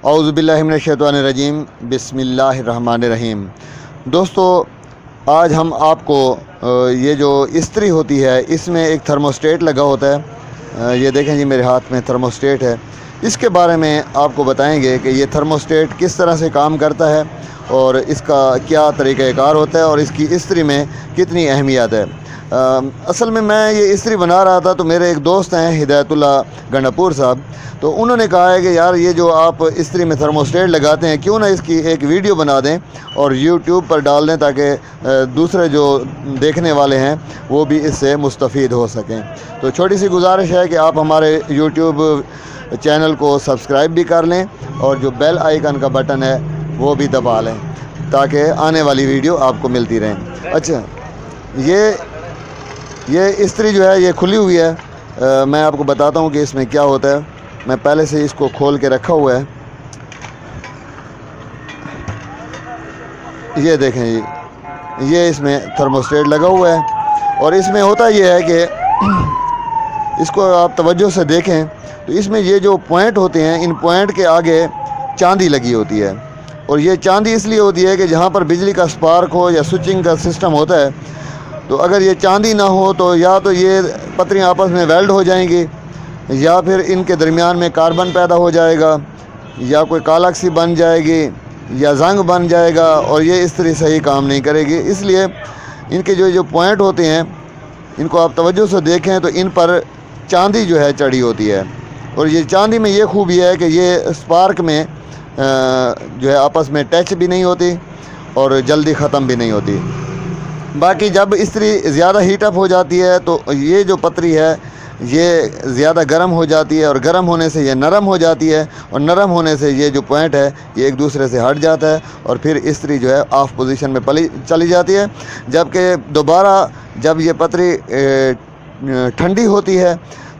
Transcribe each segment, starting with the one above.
औज़ुबिल्लाहि मिनश्शैतानिर्रजीम बिस्मिल्लाहिर्रहमानिर्रहीम। दोस्तों, आज हम आपको ये जो इस्त्री होती है इसमें एक थर्मोस्टेट लगा होता है। ये देखें जी, मेरे हाथ में थर्मोस्टेट है। इसके बारे में आपको बताएंगे कि ये थर्मोस्टेट किस तरह से काम करता है और इसका क्या तरीक़ाकार होता है और इसकी इस्त्री में कितनी अहमियत है। असल में मैं ये इस्त्री बना रहा था तो मेरे एक दोस्त हैं हिदायतुल्लाह गंडापुर साहब, तो उन्होंने कहा है कि यार ये जो आप इस्त्री में थर्मोस्टेट लगाते हैं, क्यों ना इसकी एक वीडियो बना दें और यूट्यूब पर डाल दें ताकि दूसरे जो देखने वाले हैं वो भी इससे मुस्तफ़ीद हो सकें। तो छोटी सी गुजारिश है कि आप हमारे यूट्यूब चैनल को सब्सक्राइब भी कर लें और जो बेल आइकन का बटन है वो भी दबा लें ताकि आने वाली वीडियो आपको मिलती रहें। अच्छा, ये इस्त्री जो है ये खुली हुई है। मैं आपको बताता हूँ कि इसमें क्या होता है। मैं पहले से इसको खोल के रखा हुआ है। ये देखें जी, ये इसमें थर्मोस्टेट लगा हुआ है और इसमें होता ये है कि इसको आप तवज्जो से देखें तो इसमें ये जो पॉइंट होते हैं, इन पॉइंट के आगे चांदी लगी होती है। और ये चांदी इसलिए होती है कि जहाँ पर बिजली का स्पार्क हो या स्विचिंग का सिस्टम होता है, तो अगर ये चांदी ना हो तो या तो ये पत्रियाँ आपस में वेल्ड हो जाएंगी या फिर इनके दरमियान में कार्बन पैदा हो जाएगा या कोई कालक सी बन जाएगी या जंग बन जाएगा और ये इस्त्री सही काम नहीं करेगी। इसलिए इनके जो पॉइंट होते हैं इनको आप तवज्जो से देखें तो इन पर चांदी जो है चढ़ी होती है। और ये चांदी में ये खूबी है कि ये स्पार्क में जो है आपस में टच भी नहीं होती और जल्दी ख़त्म भी नहीं होती। बाकी जब इस्त्री ज़्यादा हीटअप हो जाती है तो ये जो पतरी है ये ज़्यादा गर्म हो जाती है और गर्म होने से ये नरम हो जाती है और नरम होने से ये जो पॉइंट है ये एक दूसरे से हट जाता है और फिर इस्त्री जो है ऑफ पोजीशन में चली जाती है। जबकि दोबारा जब ये पतरी ठंडी होती है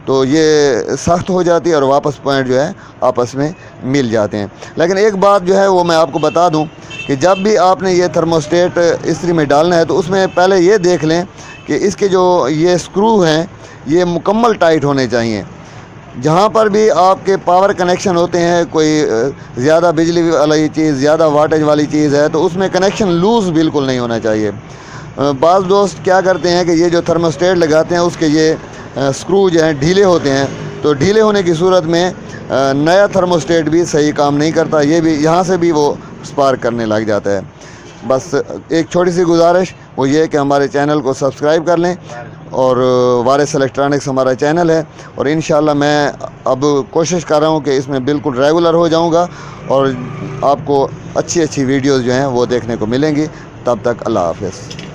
तो ये सख्त हो जाती है और वापस पॉइंट जो है आपस में मिल जाते हैं। लेकिन एक बात जो है वो मैं आपको बता दूं कि जब भी आपने ये थर्मोस्टेट इस्त्री में डालना है तो उसमें पहले ये देख लें कि इसके जो ये स्क्रू हैं ये मुकम्मल टाइट होने चाहिए। जहाँ पर भी आपके पावर कनेक्शन होते हैं, कोई ज़्यादा बिजली वाली चीज़, ज़्यादा वाटेज वाली चीज़ है तो उसमें कनेक्शन लूज़ बिल्कुल नहीं होना चाहिए। बाज़ दोस्त क्या करते हैं कि ये जो थर्मोस्टेट लगाते हैं उसके ये स्क्रू जो हैं ढीले होते हैं, तो ढीले होने की सूरत में नया थर्मोस्टेट भी सही काम नहीं करता। ये भी यहाँ से भी वो स्पार्क करने लग जाता है। बस एक छोटी सी गुजारिश वो ये कि हमारे चैनल को सब्सक्राइब कर लें और वारिस इलेक्ट्रॉनिक्स हमारा चैनल है और इंशाल्लाह मैं अब कोशिश कर रहा हूँ कि इसमें बिल्कुल रेगुलर हो जाऊँगा और आपको अच्छी वीडियोज़ जो हैं वो देखने को मिलेंगी। तब तक अल्लाह हाफ़िज़।